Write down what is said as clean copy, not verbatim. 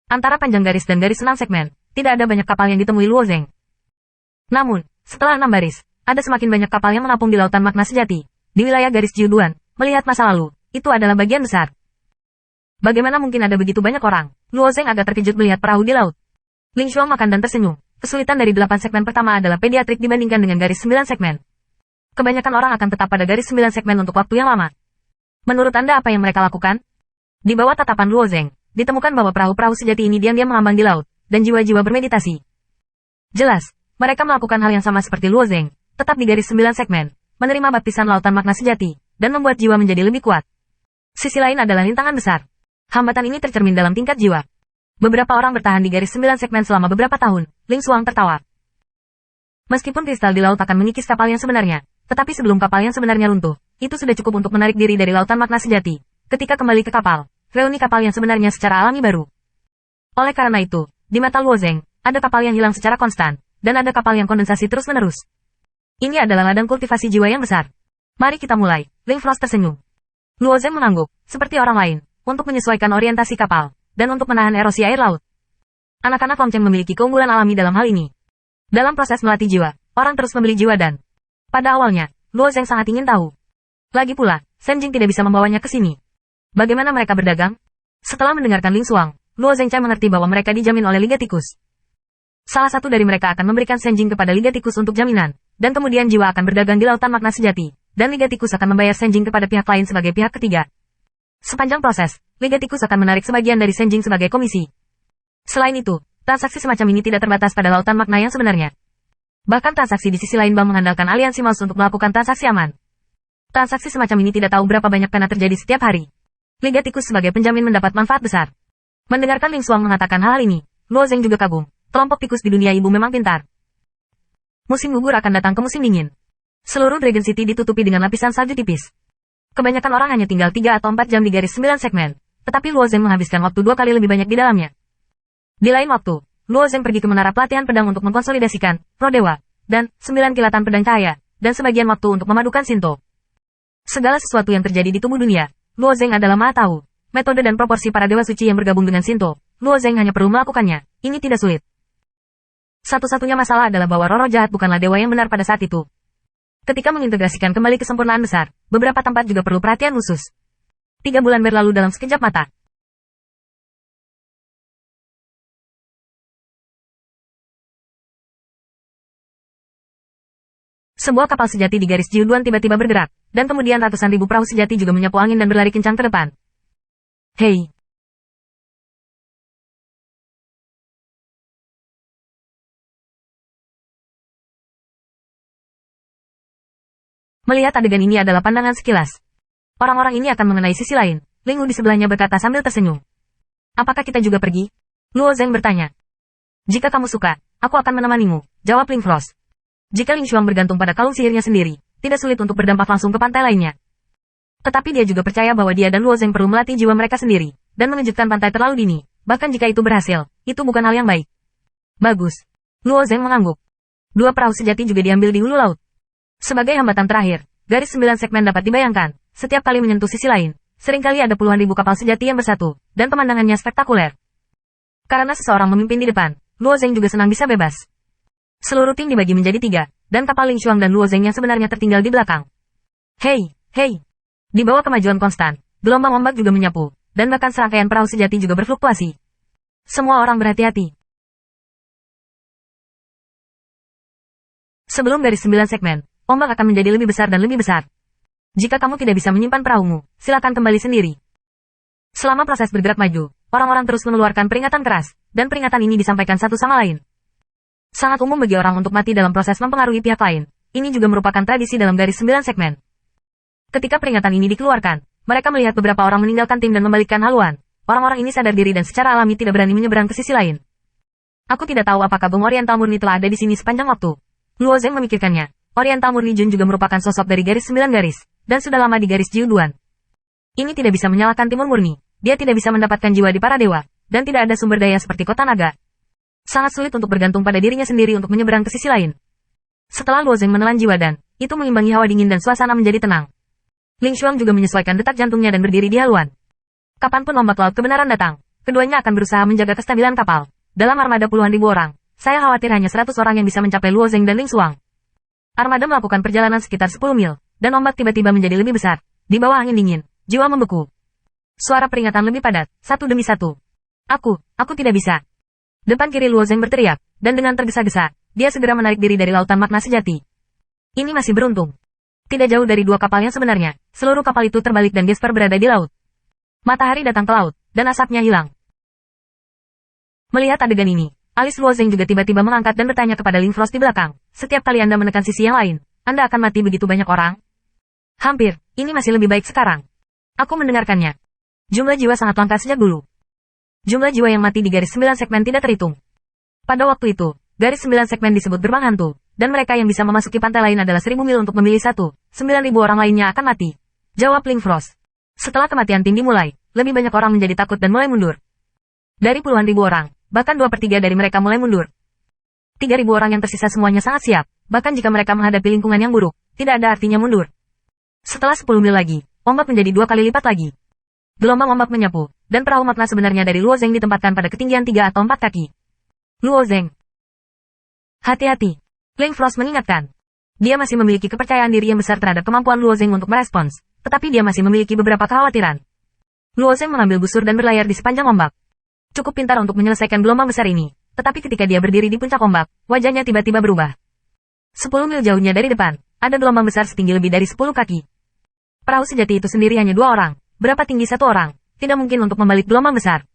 Antara panjang garis dan garis 6 segmen, tidak ada banyak kapal yang ditemui Luo Zeng. Namun, setelah 6 baris, ada semakin banyak kapal yang mengapung di lautan makna sejati. Di wilayah garis Jiuduan, melihat masa lalu, itu adalah bagian besar. Bagaimana mungkin ada begitu banyak orang? Luo Zeng agak terkejut melihat perahu di laut. Ling Xuang makan dan tersenyum. Kesulitan dari 8 segmen pertama adalah pediatrik dibandingkan dengan garis 9 segmen. Kebanyakan orang akan tetap pada garis 9 segmen untuk waktu yang lama. Menurut Anda apa yang mereka lakukan? Di bawah tatapan Luo Zeng, ditemukan bahwa perahu-perahu sejati ini diam-diam mengambang di laut, dan jiwa-jiwa bermeditasi. Jelas, mereka melakukan hal yang sama seperti Luo Zeng, tetap di garis 9 segmen, menerima baptisan lautan makna sejati, dan membuat jiwa menjadi lebih kuat. Sisi lain adalah rintangan besar. Hambatan ini tercermin dalam tingkat jiwa. Beberapa orang bertahan di garis 9 segmen selama beberapa tahun. Ling Xuang tertawa. Meskipun kristal di laut akan mengikis kapal yang sebenarnya, tetapi sebelum kapal yang sebenarnya runtuh, itu sudah cukup untuk menarik diri dari lautan makna sejati. Ketika kembali ke kapal, reuni kapal yang sebenarnya secara alami baru. Oleh karena itu, di mata Luo Zeng, ada kapal yang hilang secara konstan, dan ada kapal yang kondensasi terus-menerus. Ini adalah ladang kultivasi jiwa yang besar. Mari kita mulai. Ling Frost tersenyum. Luo Zeng mengangguk, seperti orang lain, untuk menyesuaikan orientasi kapal, dan untuk menahan erosi air laut. Anak-anak Longcheng memiliki keunggulan alami dalam hal ini. Dalam proses melatih jiwa, orang terus membeli jiwa dan... Pada awalnya, Luo Zeng sangat ingin tahu. Lagi pula, Shen Jing tidak bisa membawanya ke sini. Bagaimana mereka berdagang? Setelah mendengarkan Ling Xuang, Luo Zengcai mengerti bahwa mereka dijamin oleh Liga Tikus. Salah satu dari mereka akan memberikan Shen Jing kepada Liga Tikus untuk jaminan, dan kemudian jiwa akan berdagang di lautan makna sejati, dan Liga Tikus akan membayar Shen Jing kepada pihak lain sebagai pihak ketiga. Sepanjang proses, Liga Tikus akan menarik sebagian dari Shen Jing sebagai komisi. Selain itu, transaksi semacam ini tidak terbatas pada lautan makna yang sebenarnya. Bahkan transaksi di sisi lain bank mengandalkan aliansi mouse untuk melakukan transaksi aman. Transaksi semacam ini tidak tahu berapa banyak pernah terjadi setiap hari. Liga Tikus sebagai penjamin mendapat manfaat besar. Mendengarkan Ling Xuang mengatakan hal ini, Luo Zeng juga kagum. Kelompok tikus di dunia ibu memang pintar. Musim gugur akan datang ke musim dingin. Seluruh Dragon City ditutupi dengan lapisan salju tipis. Kebanyakan orang hanya tinggal 3 atau 4 jam di garis 9 segmen, tetapi Luo Zeng menghabiskan waktu 2 kali lebih banyak di dalamnya. Di lain waktu, Luo Zeng pergi ke menara pelatihan pedang untuk mengkonsolidasikan Roh Dewa, dan 9 kilatan pedang cahaya, dan sebagian waktu untuk memadukan Shinto. Segala sesuatu yang terjadi di tubuh dunia, Luo Zeng adalah maha tahu. Metode dan proporsi para dewa suci yang bergabung dengan Shinto, Luo Zeng hanya perlu melakukannya, ini tidak sulit. Satu-satunya masalah adalah bahwa roh jahat bukanlah dewa yang benar pada saat itu. Ketika mengintegrasikan kembali kesempurnaan besar, beberapa tempat juga perlu perhatian khusus. 3 bulan berlalu dalam sekejap mata. Sebuah kapal sejati di garis Jiuduan tiba-tiba bergerak, dan kemudian ratusan ribu perahu sejati juga menyapu angin dan berlari kencang ke depan. Hei! Melihat adegan ini adalah pandangan sekilas. Orang-orang ini akan mengenai sisi lain. Ling Wu di sebelahnya berkata sambil tersenyum. Apakah kita juga pergi? Luo Zeng bertanya. Jika kamu suka, aku akan menemanimu, jawab Ling Frost. Jika Ling Xuang bergantung pada kalung sihirnya sendiri, tidak sulit untuk berdampak langsung ke pantai lainnya. Tetapi dia juga percaya bahwa dia dan Luo Zeng perlu melatih jiwa mereka sendiri, dan mengejutkan pantai terlalu dini, bahkan jika itu berhasil, itu bukan hal yang baik. Bagus. Luo Zeng mengangguk. 2 perahu sejati juga diambil di hulu laut. Sebagai hambatan terakhir, garis 9 segmen dapat dibayangkan, setiap kali menyentuh sisi lain, seringkali ada puluhan ribu kapal sejati yang bersatu, dan pemandangannya spektakuler. Karena seseorang memimpin di depan, Luo Zeng juga senang bisa bebas. Seluruh tim dibagi menjadi 3, dan kapal Ling Xuang dan Luo Zeng yang sebenarnya tertinggal di belakang. Hei, hei! Di bawah kemajuan konstan, gelombang ombak juga menyapu, dan bahkan serangkaian perahu sejati juga berfluktuasi. Semua orang berhati-hati. Sebelum garis 9 segmen, ombak akan menjadi lebih besar dan lebih besar. Jika kamu tidak bisa menyimpan perahumu, silakan kembali sendiri. Selama proses bergerak maju, orang-orang terus mengeluarkan peringatan keras, dan peringatan ini disampaikan satu sama lain. Sangat umum bagi orang untuk mati dalam proses mempengaruhi pihak lain. Ini juga merupakan tradisi dalam garis 9 segmen. Ketika peringatan ini dikeluarkan, mereka melihat beberapa orang meninggalkan tim dan membalikkan haluan. Orang-orang ini sadar diri dan secara alami tidak berani menyeberang ke sisi lain. Aku tidak tahu apakah Gong Oriental Murni telah ada di sini sepanjang waktu. Luo Zeng memikirkannya. Oriental Murni Jun juga merupakan sosok dari garis 9 garis, dan sudah lama di garis Jiuduan. Ini tidak bisa menyalahkan Timur Murni. Dia tidak bisa mendapatkan jiwa di para dewa, dan tidak ada sumber daya seperti kota naga. Sangat sulit untuk bergantung pada dirinya sendiri untuk menyeberang ke sisi lain. Setelah Luo Zeng menelan jiwa dan, itu mengimbangi hawa dingin dan suasana menjadi tenang. Ling Xuang juga menyesuaikan detak jantungnya dan berdiri di haluan. Kapanpun ombak laut kebenaran datang, Keduanya akan berusaha menjaga kestabilan kapal. Dalam armada puluhan ribu orang, saya khawatir hanya 100 orang yang bisa mencapai Luo Zeng dan Ling Xuang. Armada melakukan perjalanan sekitar 10 mil, dan ombak tiba-tiba menjadi lebih besar. Di bawah angin dingin, jiwa membeku. Suara peringatan lebih padat, satu demi satu. Aku tidak bisa. Depan kiri Luo Zeng berteriak, dan dengan tergesa-gesa, dia segera menarik diri dari lautan makna sejati. Ini masih beruntung. Tidak jauh dari dua kapal yang sebenarnya, seluruh kapal itu terbalik dan Gesper berada di laut. Matahari datang ke laut, dan asapnya hilang. Melihat adegan ini, alis Luo Zeng juga tiba-tiba mengangkat dan bertanya kepada Ling Frost di belakang. Setiap kali Anda menekan sisi yang lain, Anda akan mati begitu banyak orang? Hampir, ini masih lebih baik sekarang. Aku mendengarkannya. Jumlah jiwa sangat langka sejak dulu. Jumlah jiwa yang mati di garis 9 segmen tidak terhitung. Pada waktu itu, garis 9 segmen disebut gerbang hantu, dan mereka yang bisa memasuki pantai lain adalah 1000 mil untuk memilih satu, 9000 orang lainnya akan mati. Jawab Ling Frost. Setelah kematian tim dimulai, lebih banyak orang menjadi takut dan mulai mundur. Dari puluhan ribu orang, bahkan 2/3 dari mereka mulai mundur. 3000 orang yang tersisa semuanya sangat siap, bahkan jika mereka menghadapi lingkungan yang buruk, tidak ada artinya mundur. Setelah 10 mil lagi, ombak menjadi 2 kali lipat lagi. Gelombang ombak menyapu, dan perahu makna sebenarnya dari Luo Zeng ditempatkan pada ketinggian 3 atau 4 kaki. Luo Zeng. Hati-hati. Ling Frost mengingatkan. Dia masih memiliki kepercayaan diri yang besar terhadap kemampuan Luo Zeng untuk merespons, tetapi dia masih memiliki beberapa kekhawatiran. Luo Zeng mengambil busur dan berlayar di sepanjang ombak. Cukup pintar untuk menyelesaikan gelombang besar ini, tetapi ketika dia berdiri di puncak ombak, wajahnya tiba-tiba berubah. 10 mil jauhnya dari depan, ada gelombang besar setinggi lebih dari 10 kaki. Perahu sejati itu sendiri hanya 2 orang. Berapa tinggi satu orang? Tidak mungkin untuk membalik gelombang besar.